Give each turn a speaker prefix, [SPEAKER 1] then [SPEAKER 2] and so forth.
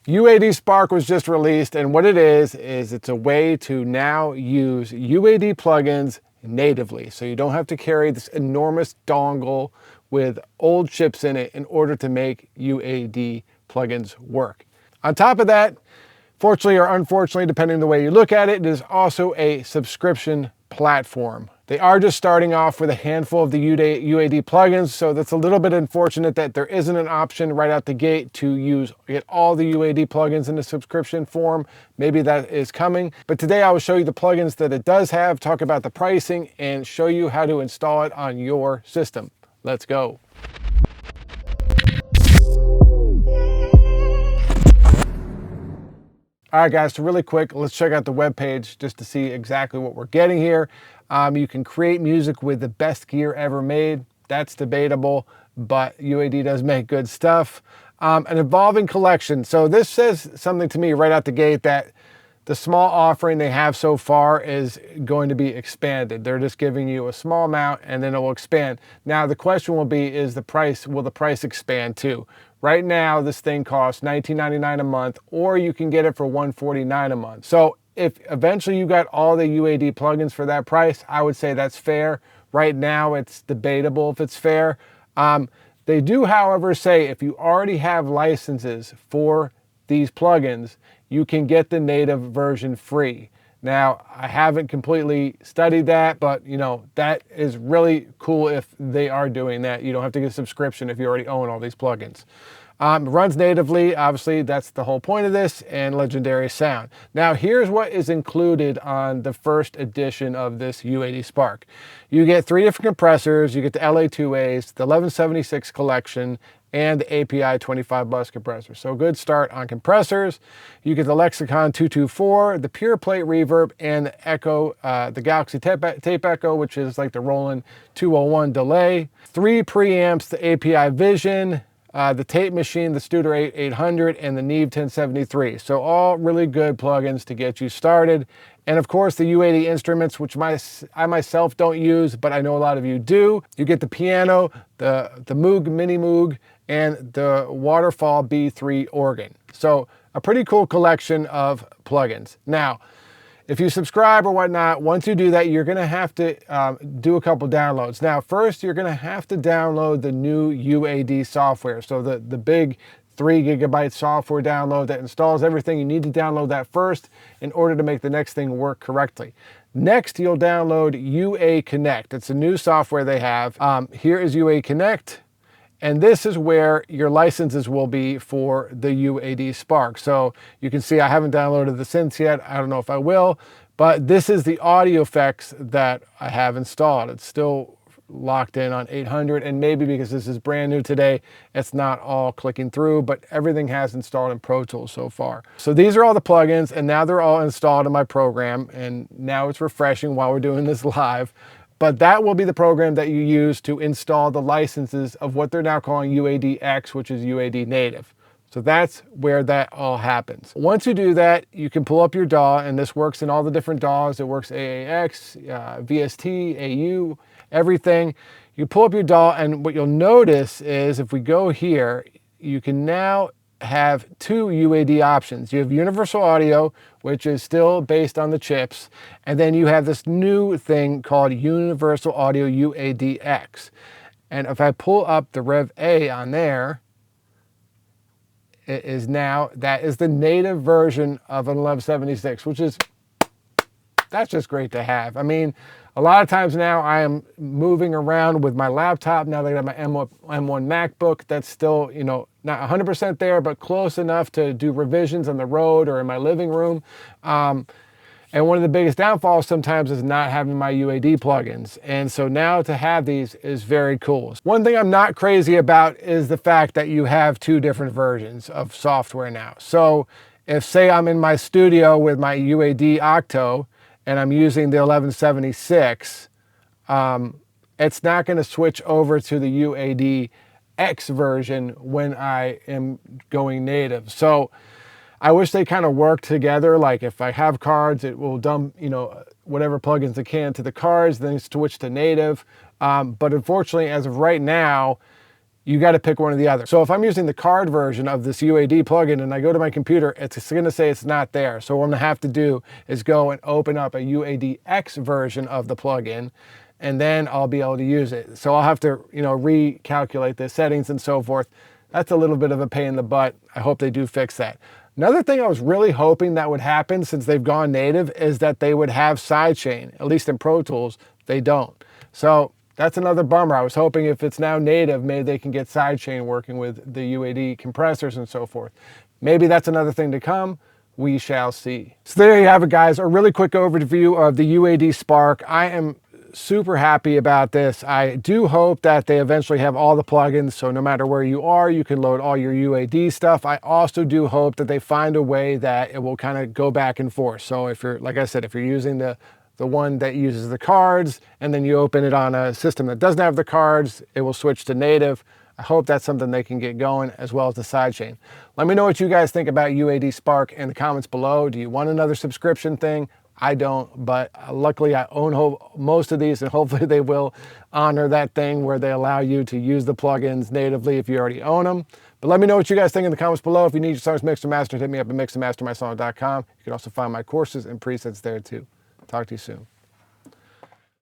[SPEAKER 1] UAD Spark was just released, and what it is it's a way to now use UAD plugins natively. So you don't have to carry this enormous dongle with old chips in it in order to make UAD plugins work. On top of that, fortunately or unfortunately, depending on the way you look at it, it is also a subscription platform. They are just starting off with a handful of the UAD plugins, so that's a little bit unfortunate that there isn't an option right out the gate to get all the UAD plugins in the subscription form. Maybe that is coming. But today I will show you the plugins that it does have, talk about the pricing, and show you how to install it on your system. Let's go. All right, guys, so really quick, let's check out the webpage just to see exactly what we're getting here. You can create music with the best gear ever made. That's debatable, but UAD does make good stuff. An evolving collection. So this says something to me right out the gate that the small offering they have so far is going to be expanded. They're just giving you a small amount and then it will expand. Now the question will be, will the price expand too? Right now, this thing costs $19.99 a month, or you can get it for $149 a month. So if eventually you got all the UAD plugins for that price, I would say that's fair. Right now, it's debatable if it's fair. They do, however, say if you already have licenses for these plugins, you can get the native version free. Now, I haven't completely studied that, but that is really cool if they are doing that. You don't have to get a subscription if you already own all these plugins. It runs natively, obviously, that's the whole point of this, and legendary sound. Now, here's what is included on the first edition of this UAD Spark. You get 3 different compressors, you get the LA2As, the 1176 collection, and the API 25 bus compressor. So a good start on compressors. You get the Lexicon 224, the Pure Plate Reverb, and the Echo, the Galaxy Tape Echo, which is like the Roland 201 delay. 3 preamps, the API Vision, the Tape Machine, the Studer 800, and the Neve 1073. So all really good plugins to get you started. And of course the UAD instruments, which I myself don't use, but I know a lot of you do. You get the piano, the Moog, Mini Moog, and the Waterfall B3 organ. So a pretty cool collection of plugins. Now, if you subscribe or whatnot, once you do that, you're gonna have to do a couple downloads. Now, first, you're gonna have to download the new UAD software. So the big 3 GB software download that installs everything. You need to download that first in order to make the next thing work correctly. Next, you'll download UA Connect. It's a new software they have. Here is UA Connect. And this is where your licenses will be for the UAD Spark. So you can see I haven't downloaded the synths yet. I don't know if I will, but this is the audio effects that I have installed. It's still locked in on 800, and maybe because this is brand new today, it's not all clicking through, but everything has installed in Pro Tools so far. So these are all the plugins, and now they're all installed in my program, and now it's refreshing while we're doing this live. But that will be the program that you use to install the licenses of what they're now calling UAD-X, which is UAD native. So that's where that all happens. Once you do that, you can pull up your DAW, and this works in all the different DAWs. It works AAX, VST, AU, everything. You pull up your DAW, and what you'll notice is if we go here, you can now have 2 UAD options. You have universal audio, which is still based on the chips, and then you have this new thing called universal audio UAD-X. And if I pull up the Rev A on there, it is now, that is the native version of an 1176, that's just great to have. I mean, a lot of times now I am moving around with my laptop. Now that I have my M1 MacBook, that's still, not 100% there, but close enough to do revisions on the road or in my living room. And one of the biggest downfalls sometimes is not having my UAD plugins. And so now to have these is very cool. One thing I'm not crazy about is the fact that you have 2 different versions of software now. So if, say, I'm in my studio with my UAD Octo and I'm using the 1176, it's not going to switch over to the UAD-X version when I am going native. So I wish they kind of work together. Like if I have cards, it will dump, whatever plugins it can to the cards, then switch to native. But unfortunately, as of right now, You got to pick one or the other. So if I'm using the card version of this UAD plugin and I go to my computer, it's going to say it's not there. So what I'm going to have to do is go and open up a UADX version of the plugin, and then I'll be able to use it. So I'll have to, recalculate the settings and so forth. That's a little bit of a pain in the butt. I hope they do fix that. Another thing I was really hoping that would happen since they've gone native is that they would have sidechain, at least in Pro Tools. They don't. So that's another bummer. I was hoping if it's now native, maybe they can get sidechain working with the UAD compressors and so forth. Maybe that's another thing to come. We shall see. So there you have it, guys. A really quick overview of the UAD Spark. I am super happy about this. I do hope that they eventually have all the plugins, so no matter where you are, you can load all your UAD stuff. I also do hope that they find a way that it will kind of go back and forth. So if you're, like I said, if you're using the one that uses the cards and then you open it on a system that doesn't have the cards, it will switch to native. I hope that's something they can get going, as well as the sidechain. Let me know what you guys think about UAD Spark in the comments below. Do you want another subscription thing? I don't, but luckily I own most of these, and hopefully they will honor that thing where they allow you to use the plugins natively if you already own them. But let me know what you guys think in the comments below. If you need your songs mixed or mastered, hit me up at mixandmastermysong.com. You can also find my courses and presets there too. Talk to you soon.